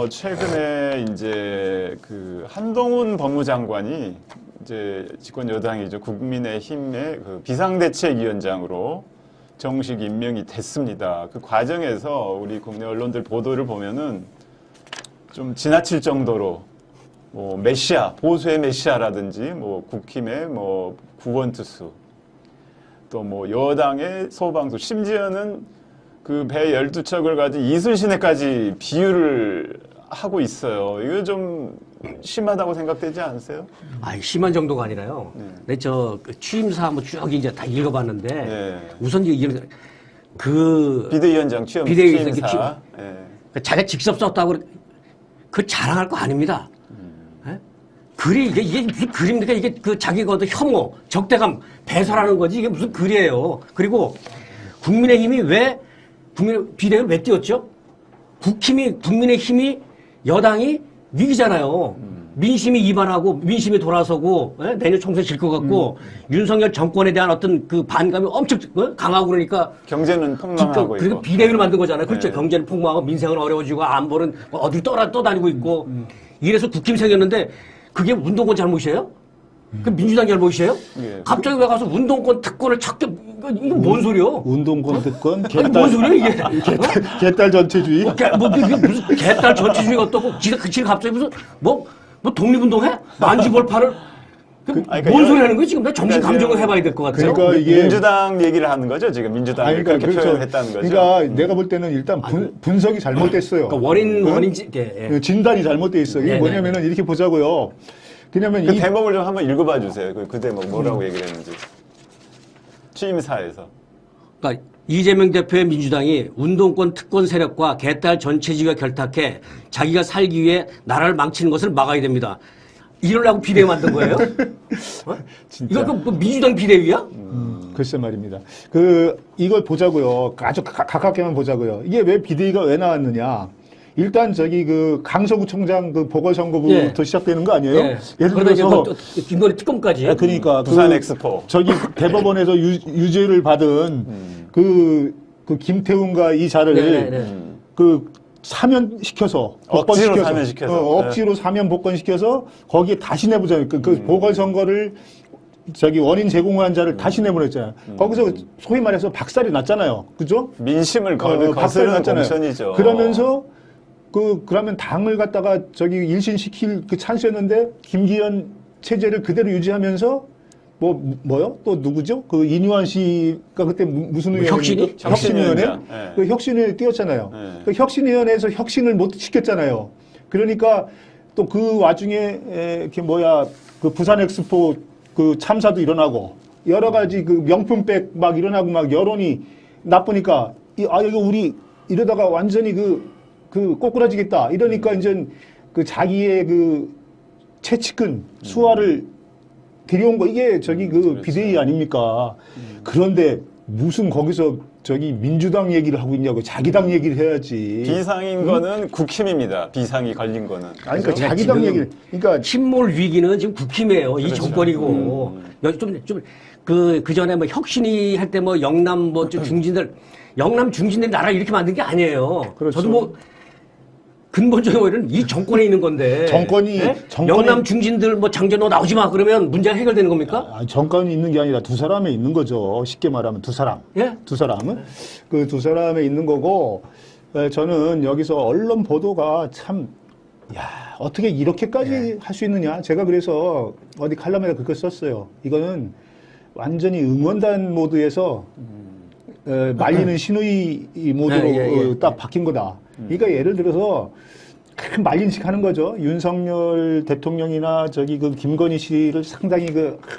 최근에 이제 그 한동훈 법무장관이 이제 집권 여당이죠. 국민의힘의 그 비상대책위원장으로 정식 임명이 됐습니다. 그 과정에서 우리 국내 언론들 보도를 보면은 좀 지나칠 정도로 뭐 메시아, 보수의 메시아라든지 뭐 국힘의 뭐 구원투수 또 뭐 여당의 소방수 심지어는 그 배 12척을 가진 이순신에까지 비유를 하고 있어요. 이거 좀 심하다고 생각되지 않으세요? 아니, 심한 정도가 아니라요. 네, 그 취임사 한번 쭉 이제 다 읽어봤는데, 네. 우선 비대위원장 취임사. 네. 자기가 직접 썼다고 그 자랑할 거 아닙니다. 네? 글이 이게 무슨 글입니까? 이게 그 자기가 얻은 혐오, 적대감 배설하는 거지 이게 무슨 글이에요. 그리고 국민의힘이 비대위를 왜 띄웠죠? 국민의힘이 여당이 위기잖아요. 민심이 이반하고 민심이 돌아서고 내년 총선 질 것 같고 윤석열 정권에 대한 어떤 그 반감이 엄청 강하고 그러니까 경제는 폭망하고 그리고 있고. 비대위를 만든 거잖아요. 그렇죠. 네. 경제는 폭망하고 민생은 어려워지고 안보는 어디 떠다니고 있고 이래서 국힘 생겼는데 그게 운동권 잘못이에요? 그 민주당 잘못이에요? 예. 갑자기 왜 가서 운동권 특권을 찾게 이거 뭔 소리요? 운동권 특권, 뭔 소리야 이게? 개딸 전체주의. 무슨 개딸 전체주의가 어떻고 지가 갑자기 무슨 뭐 독립운동해? 만지벌파를 그러니까 뭔 소리 하는 거야 지금? 나 정신 감정을 해봐야 될 것 같아요. 그러니까 이게 민주당 얘기를 하는 거죠 지금 민주당이 그러니까 그렇게 그렇죠. 표현했다는 거죠. 그러니까 내가 볼 때는 일단 분석이 잘못됐어요. 그러니까 원인지 예. 진단이 잘못돼 있어. 이게 네, 뭐냐면은 이렇게 보자고요. 왜냐면 그 이 대목을 좀 한번 읽어봐 주세요. 그 대목 뭐라고 얘기를 했는지. 취임사에서. 그러니까 이재명 대표의 민주당이 운동권 특권 세력과 개딸 전체주의가 결탁해 자기가 살기 위해 나라를 망치는 것을 막아야 됩니다. 이러려고 비대위 만든 거예요? 진짜. 이거 그 민주당 비대위야? 글쎄 말입니다. 이걸 보자고요. 아주 가깝게만 보자고요. 이게 왜 비대위가 왜 나왔느냐? 일단 강서구청장 보궐선거부터 시작되는 거 아니에요? 예. 예를 들어서 김건희 특검까지. 그러니까 부산 엑스포. 대법원에서 유죄를 받은 김태훈과 이 자를 사면시켜서 억지로 사면시켜서 억지로 사면 복권시켜서 거기에 다시 내보자니요. 그 보궐선거를 원인 제공한 자를 다시 내보냈잖아요. 거기서 소위 말해서 박살이 났잖아요. 그죠? 민심을 박살이 거스르는 났잖아요. 공천이죠. 그러면서 그러면 당을 갖다가 일신시킬 찬스였는데 김기현 체제를 그대로 유지하면서 뭐요? 또 누구죠? 이니환 씨가 그때 무슨 의원이었죠? 혁신위원회? 네. 그 혁신위원회 띄웠잖아요. 네. 그 혁신위원회에서 혁신을 못 시켰잖아요. 그러니까 또 그 와중에 부산 엑스포 참사도 일어나고 여러 가지 명품백 막 일어나고 막 여론이 나쁘니까 이거 우리 이러다가 완전히 꼬꾸라지겠다. 이러니까 이제 자기의 최측근 수하를 들여온 거 이게 그렇죠. 비대위 아닙니까? 그런데 무슨 거기서 민주당 얘기를 하고 있냐고 자기 당 얘기를 해야지. 비상인 거는 국힘입니다. 비상이 걸린 거는. 아니, 그러니까 자기 당 얘기를. 그러니까 힘몰 위기는 지금 국힘이에요. 그렇죠. 이 정권이고. 여기 그 전에 혁신위 할 때 영남 중진들, 영남 중진들이 나라를 이렇게 만든 게 아니에요. 그렇죠. 저도 근본적인 오해는 이 정권에 있는 건데. 정권이 영남 중진들 장전 너 나오지 마 그러면 문제가 해결되는 겁니까? 정권이 있는 게 아니라 두 사람에 있는 거죠. 쉽게 말하면 두 사람. 예? 두 사람은 그 두 사람에 있는 거고 저는 여기서 언론 보도가 참 어떻게 이렇게까지 할 수 있느냐. 제가 그래서 어디 칼럼에다 그렇게 썼어요. 이거는 완전히 응원단 모드에서 말리는 신우이 모드로 딱 바뀐 거다. 그러니까 예를 들어서 큰 말린식 하는 거죠. 윤석열 대통령이나 김건희 씨를 상당히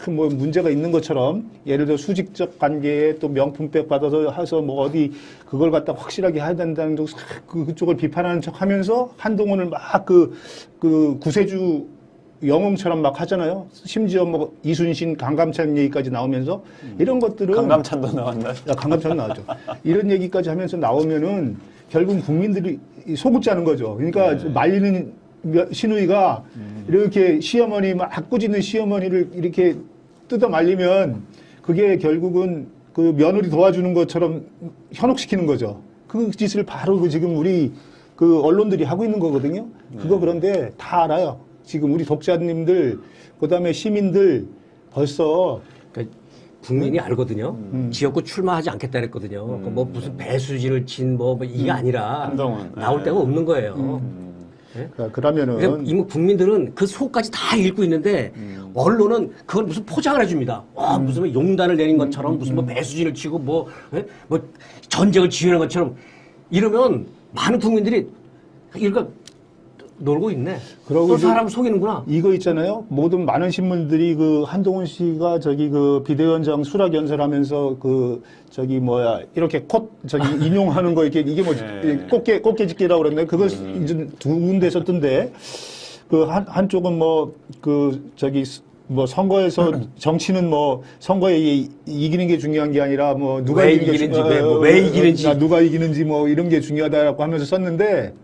문제가 있는 것처럼 예를 들어 수직적 관계에 또 명품백 받아서 해서 어디 그걸 갖다 확실하게 해야 된다는 그쪽을 비판하는 척 하면서 한동훈을 막 구세주 영웅처럼 막 하잖아요. 심지어 이순신, 강감찬 얘기까지 나오면서 이런 것들은 강감찬도 나왔나? 강감찬도 나왔죠. 이런 얘기까지 하면서 나오면은 결국 국민들이 속웃자는 거죠. 그러니까 말리는 신우이가 이렇게 시어머니 막 꾸짖는 시어머니를 이렇게 뜯어 말리면 그게 결국은 며느리 도와주는 것처럼 현혹시키는 거죠. 그 짓을 바로 지금 우리 그 언론들이 하고 있는 거거든요. 그거 그런데 다 알아요. 지금 우리 독자님들, 그 다음에 시민들 벌써 그러니까 국민이 알거든요. 지역구 출마하지 않겠다 그랬거든요. 그뭐 무슨 배수진을 친 뭐 이게 아니라 한동훈. 나올 데가 없는 거예요. 그러면은 그래서 이미 국민들은 그 속까지 다 읽고 있는데 언론은 그걸 무슨 포장을 해줍니다. 무슨 뭐 용단을 내린 것처럼 무슨 뭐 배수진을 치고 뭐 전쟁을 지휘하는 것처럼 이러면 많은 국민들이 이거 놀고 있네. 그러고 또 이제 사람 속이는구나. 이거 있잖아요. 모든 많은 신문들이 그 한동훈 씨가 저기 그 비대위원장 수락 연설하면서 그 저기 뭐야 이렇게 인용하는 거 이게 뭐 꽃게짓기라고 그랬나요? 그걸 이제 두 군데서 뜬데 그 한쪽은 뭐 그 저기 뭐 선거에서 정치는 뭐 선거에 이기는 게 중요한 게 아니라 뭐 누가 왜 이기는 게 이기는지, 왜 이기는지. 누가 이기는지 뭐 이런 게 중요하다고 하면서 썼는데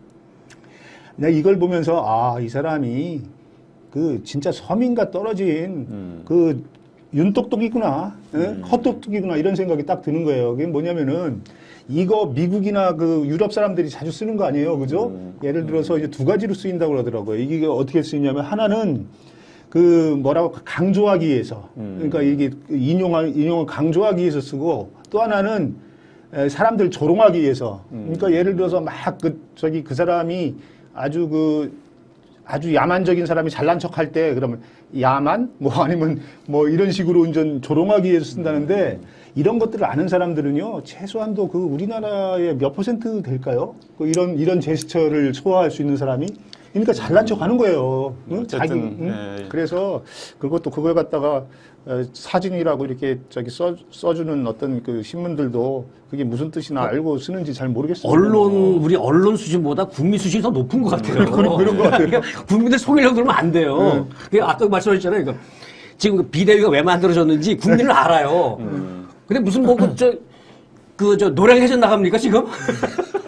내가 이걸 보면서 아, 이 사람이 그 진짜 서민과 떨어진 그 윤똑똑이구나, 헛똑똑이구나 이런 생각이 딱 드는 거예요. 그게 뭐냐면은 이거 미국이나 그 유럽 사람들이 자주 쓰는 거 아니에요, 그죠? 예를 들어서 이제 두 가지로 쓰인다고 그러더라고요. 이게 어떻게 쓰이냐면 하나는 그 뭐라고 강조하기 위해서, 그러니까 이게 인용을 강조하기 위해서 쓰고 또 하나는 사람들 조롱하기 위해서. 그러니까 예를 들어서 막 그 사람이 아주 야만적인 사람이 잘난 척 할 때 그러면 야만 뭐 아니면 뭐 이런 식으로 완전 조롱하기 위해서 쓴다는데 이런 것들을 아는 사람들은요 최소한도 그 우리나라의 몇 퍼센트 될까요? 그 이런 제스처를 소화할 수 있는 사람이 그러니까 잘난 척 하는 거예요. 응? 어쨌든, 네. 그래서 그걸 갖다가 사진이라고 이렇게 써주는 어떤 그 신문들도 그게 무슨 뜻이나 알고 쓰는지 잘 모르겠어요. 우리 언론 수준보다 국민 수준이 더 높은 것 같아요. 그런 것 같아요. 그러니까 국민들 속이려고 그러면 안 돼요. 아까 말씀하셨잖아요. 그러니까 지금 그 비대위가 왜 만들어졌는지 국민은 알아요. 근데 무슨 노량해전 나갑니까, 지금?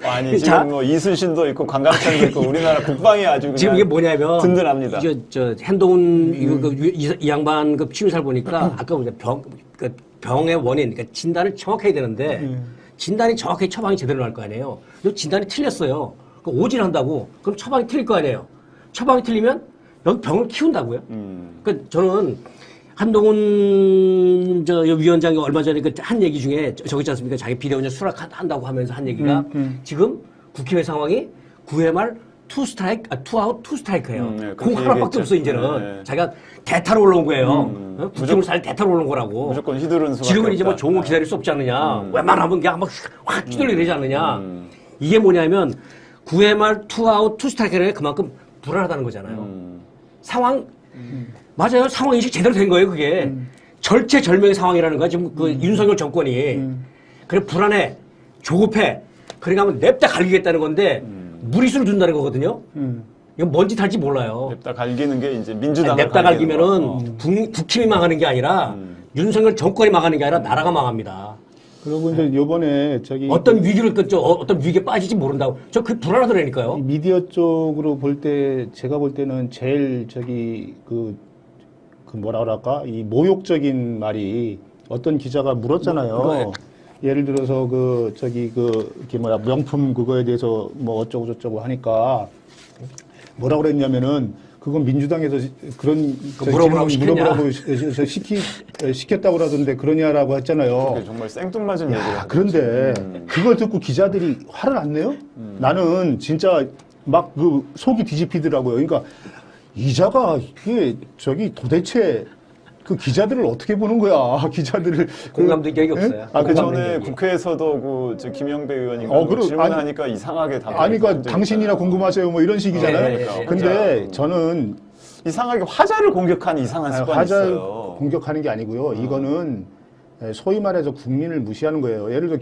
아니 자, 지금 뭐 이순신도 있고 관광청도 있고 우리나라 국방이 아주 그냥 지금 이게 뭐냐면 든든합니다. 한동훈 이 양반 그 취임사를 보니까 아까 보자 병의 원인, 그러니까 진단을 정확하게 되는데 진단이 정확하게 처방이 제대로 날 거 아니에요. 이 진단이 틀렸어요. 그럼 오진한다고 그럼 처방이 틀릴 거 아니에요. 처방이 틀리면 여기 병을 키운다고요. 그러니까 저는 한동훈 위원장이 얼마 전에 한 얘기 중에 저기 있지 않습니까? 자기 비대위원장 수락한다고 하면서 한 얘기가 지금 국회 상황이 9회 말 투아웃 투스트라이크예요. 네, 공 하나밖에 없어 이제는. 네. 자기가 대타로 올라온 거예요. 국힘을 살 대타로 올라온 거라고. 무조건 휘두르는 수밖에 지금은 이제 뭐 없다. 좋은 거 기다릴 수 없지 않느냐. 웬만하면 그냥 확 휘둘리게 되지 않느냐. 이게 뭐냐면 9회 말 투아웃 투스트라이크는 그만큼 불안하다는 거잖아요. 상황 맞아요. 상황 인식 제대로 된 거예요, 그게. 절체절명의 상황이라는 거야, 지금 그 윤석열 정권이. 그래, 불안해, 조급해. 그러니까 하면 냅다 갈기겠다는 건데, 무리수를 준다는 거거든요. 이건 뭔 짓 할지 몰라요. 냅다 갈기는 게 이제 민주당을 냅다 갈기는 거. 갈기면은 국힘이 망하는 게 아니라, 윤석열 정권이 망하는 게 아니라 나라가 망합니다. 그리고 이제 요번에 어떤 위기에 빠질지 모른다고. 그 불안하더라니까요. 미디어 쪽으로 볼 때, 제가 볼 때는 제일 뭐라 그럴까? 이 모욕적인 말이 어떤 기자가 물었잖아요. 예를 들어서 명품 그거에 대해서 뭐 어쩌고저쩌고 하니까 뭐라 그랬냐면은 그건 민주당에서 그런 물어보라고 시켰다고 그러던데 그러냐라고 했잖아요. 그게 정말 생뚱맞은 얘기를 하는 그런데 그걸 듣고 기자들이 화를 안 내요? 나는 진짜 막 속이 뒤집히더라고요. 그러니까 이자가 이게 도대체 그 기자들을 어떻게 보는 거야? 기자들을 공감대격이 없어요. 그 전에 국회에서도 김영배 의원이 질문하니까 이상하게 답변. 아니, 그러니까 당신이나 궁금하세요, 뭐 이런 식이잖아요. 네. 근데 저는 이상하게 화자를 공격한 이상한 습관이 화자를 있어요. 공격하는 게 아니고요. 이거는 소위 말해서 국민을 무시하는 거예요. 예를 들어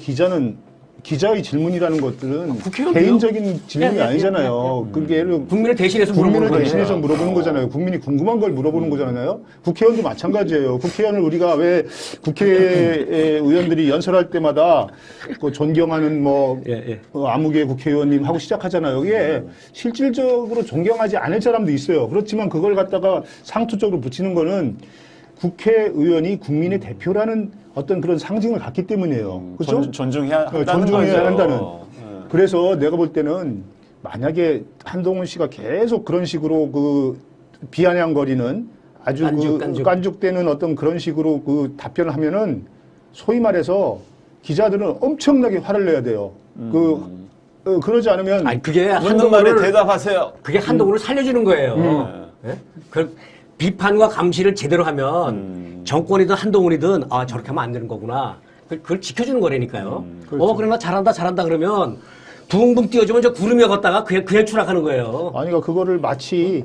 기자의 질문이라는 것들은 개인적인 질문이 아니잖아요. 그게 예를 들어 국민을 대신해서 물어보는 거잖아요. 국민이 궁금한 걸 물어보는 거잖아요. 국회의원도 마찬가지예요. 국회의원을 우리가 왜 국회 의원들이 연설할 때마다 존경하는 아무개 국회의원님 하고 시작하잖아요. 이게 실질적으로 존경하지 않을 사람도 있어요. 그렇지만 그걸 갖다가 상투적으로 붙이는 거는 국회의원이 국민의 대표라는 어떤 그런 상징을 갖기 때문이에요. 그렇죠? 존중해야 한다는. 그래서 내가 볼 때는 만약에 한동훈 씨가 계속 그런 식으로 그 비아냥거리는 아주 깐죽대는 어떤 그런 식으로 그 답변을 하면은 소위 말해서 기자들은 엄청나게 화를 내야 돼요. 그러지 않으면 아니 그게 묻는 말에 한동훈을 대답하세요. 그게 한동훈을 살려주는 거예요. 예? 그 비판과 감시를 제대로 하면 정권이든 한동훈이든 아 저렇게 하면 안 되는 거구나. 그걸 지켜주는 거라니까요. 그렇죠. 그러나 잘한다 그러면 붕붕 띄워주면 저 구름이 걷다가 그냥 추락하는 거예요. 아니, 그러니까 그거를 마치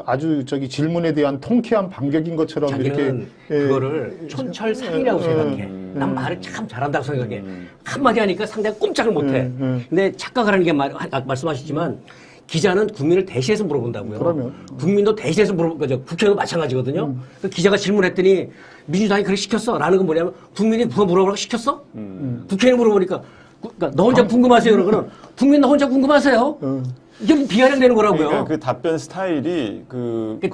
아주 질문에 대한 통쾌한 반격인 것처럼 이렇게. 자기는 그거를 촌철살인이라고 생각해. 난 말을 참 잘한다고 생각해. 한마디 하니까 상대가 꼼짝을 못해. 근데 착각을 하는 게 말씀하시지만 기자는 국민을 대신해서 물어본다고요. 그러면. 국민도 대신해서 물어본 거죠. 국회도 마찬가지거든요. 그 기자가 질문했더니 민주당이 그렇게 시켰어? 라는 건 뭐냐면 국민이 누가 물어보라고 시켰어? 국회의원이 물어보니까 그러니까 너 혼자 궁금하세요? 그러고는 국민 너 혼자 궁금하세요? 이게 비아냥되는 거라고요. 그러니까 그 답변 스타일이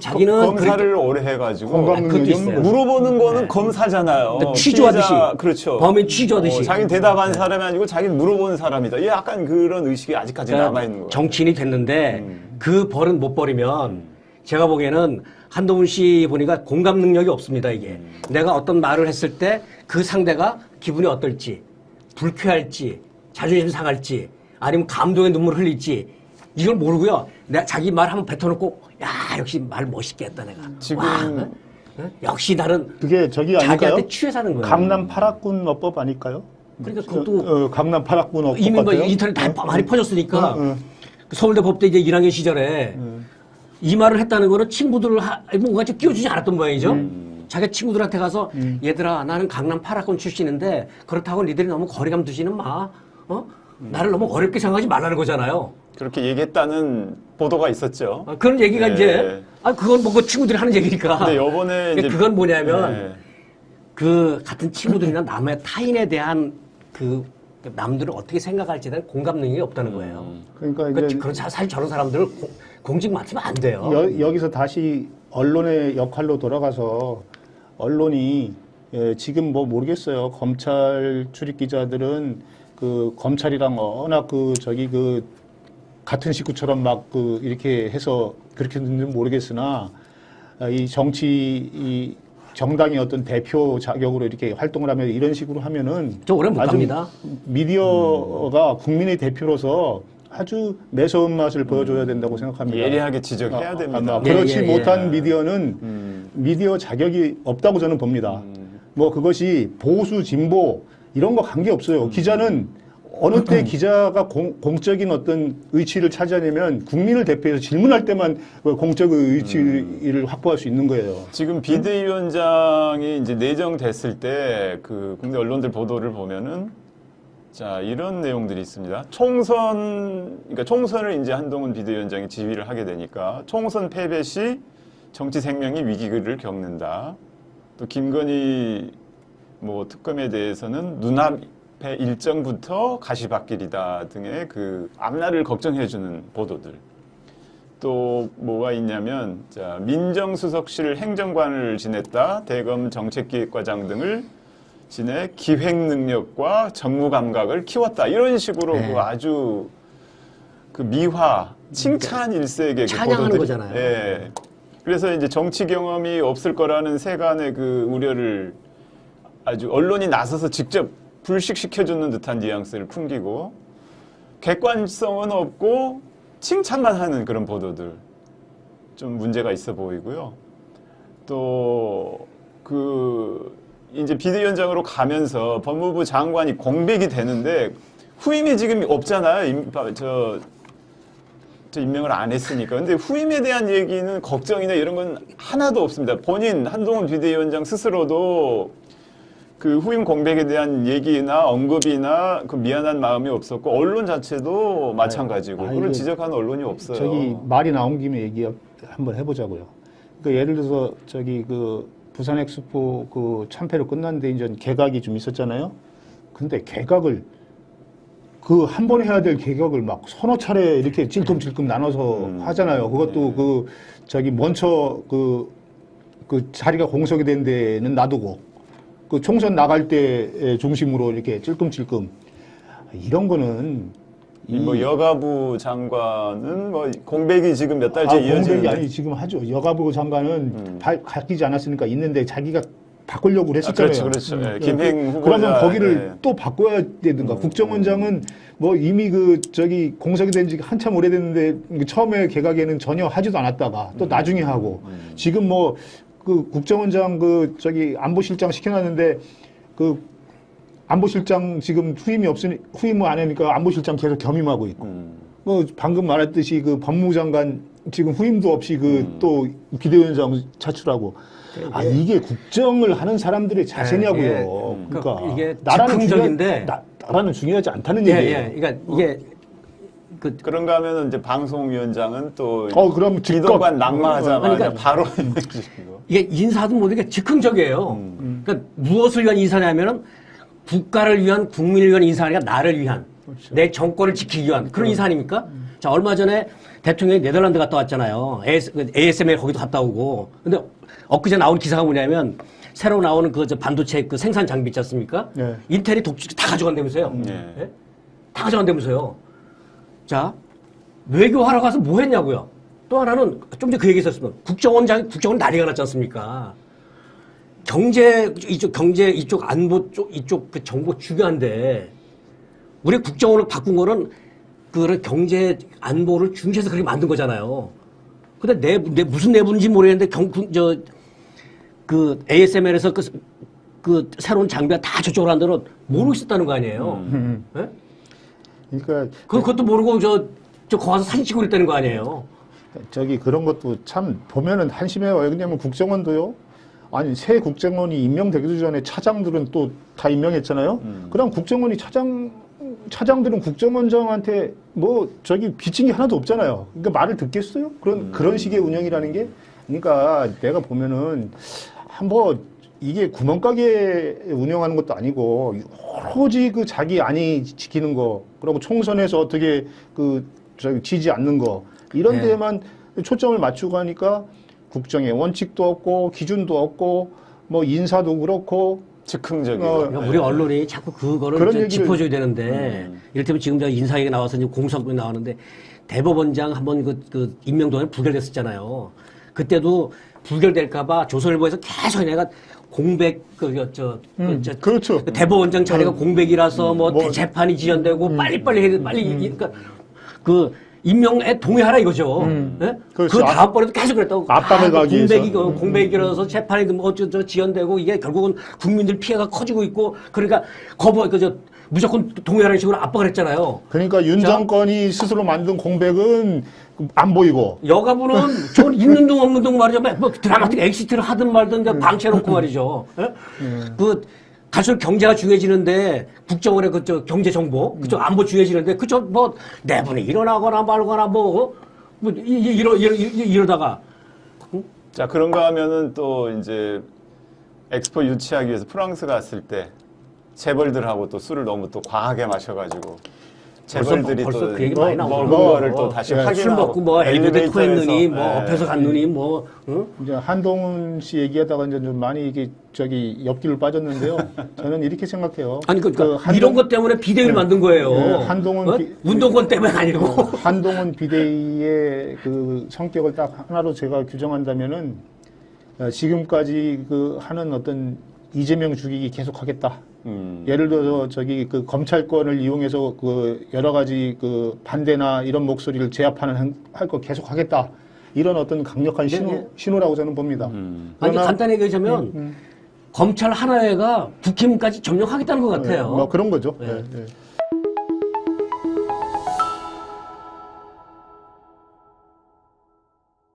자기는 검사를 오래 해가지고 그것도 있어요. 물어보는 거는 검사잖아요. 취조하듯이. 피해자, 그렇죠. 범인 취조하듯이. 자기는 대답한 사람이 아니고 자기는 물어보는 사람이다. 이게 약간 그런 의식이 아직까지 남아 있는 거예요. 정치인이 됐는데 그 벌은 못 버리면 제가 보기에는 한동훈 씨 보니까 공감 능력이 없습니다. 이게 내가 어떤 말을 했을 때 그 상대가 기분이 어떨지, 불쾌할지, 자존심 상할지, 아니면 감동의 눈물을 흘릴지. 이걸 모르고요. 내가 자기 말 한번 뱉어놓고, 야, 역시 말 멋있게 했다, 내가. 지금, 와, 역시 나는. 그게 아닐까요? 자기한테 취해 사는 거예요. 강남 파락군 어법 아닐까요? 그러니까 그것도. 강남 파락군 어법 이미 뭐 같아요? 인터넷 다 많이 퍼졌으니까. 서울대 법대 이제 1학년 시절에 이 말을 했다는 거는 친구들을 뭔가 좀 끼워주지 않았던 모양이죠. 자기 친구들한테 가서 얘들아, 나는 강남 파락군 출신인데 그렇다고 니들이 너무 거리감 두지는 마. 나를 너무 어렵게 생각하지 말라는 거잖아요. 그렇게 얘기했다는 보도가 있었죠. 그런 얘기가 네. 이제, 그건 뭐 그 친구들이 하는 얘기니까. 근데 요번에 이제 그건 뭐냐면, 네. 그 같은 친구들이나 남의 타인에 대한 남들을 어떻게 생각할지에 대한 공감 능력이 없다는 거예요. 그러니까 이제 그런 사실 저런 사람들을 공직 맡으면 안 돼요. 여기서 다시 언론의 역할로 돌아가서 언론이 지금 뭐 모르겠어요. 검찰 출입 기자들은 그 검찰이랑 워낙 같은 식구처럼 막 이렇게 해서 그렇게 듣는지 모르겠으나 이 정당의 어떤 대표 자격으로 이렇게 활동을 하면 이런 식으로 하면은 저 오래 못 갑니다. 미디어가 국민의 대표로서 아주 매서운 맛을 보여줘야 된다고 생각합니다. 예리하게 지적해야 됩니다. 아마 그렇지 예. 못한 미디어는 미디어 자격이 없다고 저는 봅니다. 뭐 그것이 보수, 진보 이런 거 관계없어요. 기자는 어느 때 기자가 공적인 어떤 의치를 차지하냐면 국민을 대표해서 질문할 때만 공적 의치를 확보할 수 있는 거예요. 지금 비대위원장이 이제 내정됐을 때 국내 언론들 보도를 보면은 자, 이런 내용들이 있습니다. 그러니까 총선을 이제 한동훈 비대위원장이 지휘를 하게 되니까 총선 패배 시 정치 생명이 위기를 겪는다. 또 김건희 특검에 대해서는 눈앞의 일정부터 가시밭길이다 등의 앞날을 걱정해주는 보도들. 또 뭐가 있냐면 자, 민정수석실 행정관을 지냈다. 대검 정책기획과장 등을 지내 기획 능력과 정무 감각을 키웠다. 이런 식으로 네. 아주 미화, 칭찬 일색의 찬양하는 보도들이. 거잖아요. 예. 그래서 이제 정치 경험이 없을 거라는 세간의 우려를 아주 언론이 나서서 직접 불식시켜주는 듯한 뉘앙스를 풍기고 객관성은 없고 칭찬만 하는 그런 보도들 좀 문제가 있어 보이고요. 또 이제 비대위원장으로 가면서 법무부 장관이 공백이 되는데 후임이 지금 없잖아요. 저 임명을 안 했으니까. 근데 후임에 대한 얘기는 걱정이나 이런 건 하나도 없습니다. 본인 한동훈 비대위원장 스스로도 후임 공백에 대한 얘기나 언급이나 미안한 마음이 없었고 언론 자체도 마찬가지고 그걸 지적하는 언론이 없어요. 저기 말이 나온 김에 얘기 한번 해보자고요. 그러니까 예를 들어서 부산 엑스포 참패로 끝났는데 이제 개각이 좀 있었잖아요. 근데 개각을 한 번에 해야 될 개각을 막 서너 차례 이렇게 찔끔찔끔 나눠서 하잖아요. 그것도 먼저 자리가 공석이 된 데는 놔두고 총선 나갈 때 중심으로 이렇게 찔끔찔끔 이런 거는 뭐 여가부 장관은 뭐 공백이 지금 몇 달째 공백이 이어지는데 아니 지금 하죠. 여가부 장관은 바뀌지 않았으니까 있는데 자기가 바꾸려고 했었잖아요. 그렇죠. 예, 김행 후보자. 그러면 거기를 예. 또 바꿔야 되든가. 국정원장은 뭐 이미 공석이 된 지 한참 오래됐는데 처음에 개각에는 전혀 하지도 않았다가 또 나중에 하고 지금 뭐 그 국정원장 안보실장 시켜놨는데 그 안보실장 지금 후임을 안 하니까 안보실장 계속 겸임하고 있고. 뭐 방금 말했듯이 그 법무장관 지금 후임도 없이 또 비대위원장 차출하고. 이게 국정을 하는 사람들의 자세냐고요. 그러니까 이게 나라는 즉흥적인데 나라는 중요하지 않다는 얘기예요. 그러니까 이게 그런가 하면은 이제 방송위원장은 또 그럼 기동관 낙마하자마자 그러니까 바로 임명시키고. 이게 인사도 모르게 즉흥적이에요. 그러니까 무엇을 위한 인사냐면은 국가를 위한 국민을 위한 인사 아니라 나를 위한 내 정권을 지키기 위한 그런 인사 아닙니까? 자 얼마 전에 대통령이 네덜란드 갔다 왔잖아요. ASML 거기도 갔다 오고. 근데 엊그제 나온 기사가 뭐냐면 새로 나오는 그 반도체 그 생산 장비 있지 않습니까? 네. 인텔이 다 가져간다면서요. 예? 다 가져간다면서요. 자 외교하러 가서 뭐 했냐고요. 또 하나는 좀 전에 그 얘기 있었습니다. 국정원 난리가 났지 않습니까? 경제 이쪽 안보 이쪽 그 정보 중요한데 우리 국정원을 바꾼 거는 그 경제 안보를 중시해서 그렇게 만든 거잖아요. 근데 무슨 내부인지 모르겠는데 그 ASML에서 그 새로운 장비가 다 저쪽으로 한다는 모르고 있었다는 거 아니에요. 네? 그러니까 그것도 모르고 저 거기서 사진 찍고 있다는 거 아니에요. 그런 것도 참 보면은 한심해요. 왜냐면 국정원도요. 아니 새 국정원이 임명되기도 전에 차장들은 또 다 임명했잖아요. 그럼 국정원이 차장들은 국정원장한테 빚진 게 하나도 없잖아요. 그러니까 말을 듣겠어요? 그런 식의 운영이라는 게. 그러니까 내가 보면은 이게 구멍가게 운영하는 것도 아니고 오로지 자기 안위 지키는 거, 그리고 총선에서 어떻게 지지 않는 거 이런 네. 데에만 초점을 맞추고 하니까 국정의 원칙도 없고 기준도 없고 뭐 인사도 그렇고 즉흥적이고. 그러니까 우리 언론이 자꾸 그거를 그런 이제 얘기를- 짚어줘야 되는데 이를테면 지금 인사 얘기 나와서 이제 공석이 나오는데 대법원장 한번 그 임명동안에 부결됐었잖아요. 그때도 부결될까봐 조선일보에서 계속 내가 공백 그렇죠. 대법원장 자리가 공백이라서 재판이 지연되고 빨리빨리 해야 돼. 그러니까 그 임명에 동의하라 이거죠. 예? 그렇죠. 그 다음번에도 계속 그랬다고. 압박을 가기 위해서. 공백이라서 재판이 지연되고 이게 결국은 국민들 피해가 커지고 있고 그러니까 무조건 동의하라는 식으로 압박을 했잖아요. 그러니까 윤 정권이 스스로 만든 공백은 안 보이고 여가부는 저건 있는 동 없는 동 말이죠. 뭐 드라마틱 엑시트를 하든 말든 방치해놓고 말이죠. 예? 갈수록 경제가 중요해지는데 국정원의 경제 정보, 그쪽 안보 중요해지는데 그쪽 내분이 일어나거나 말거나 이러다가 자, 그런가 하면은 또 이제 엑스포 유치하기 위해서 프랑스 갔을 때 재벌들하고 또 술을 너무 또 과하게 마셔가지고 재벌들이 벌써 또 그 얘기 많이 나오고 먹은 거를 또 다시 예, 확인하고 술 먹고 엘리베이터 토했느니 예. 엎혀서 갔느니 응? 이제 한동훈 씨 얘기하다가 이제 좀 많이 이게 옆길로 빠졌는데요. 저는 이렇게 생각해요. 아니 이런 것 때문에 비대위를 만든 거예요. 한동훈 운동권 때문에 아니고. 한동훈 비대위의 그 성격을 딱 하나로 제가 규정한다면은 지금까지 하는 어떤 이재명 죽이기 계속하겠다. 예를 들어서 그 검찰권을 이용해서 여러 가지 반대나 이런 목소리를 제압하는 할 거 계속하겠다. 이런 어떤 강력한 신호라고 저는 봅니다. 아니 간단히 얘기하자면 검찰 하나회가 국힘까지 점령하겠다는 것 같아요. 그런 거죠. 네. 네, 네.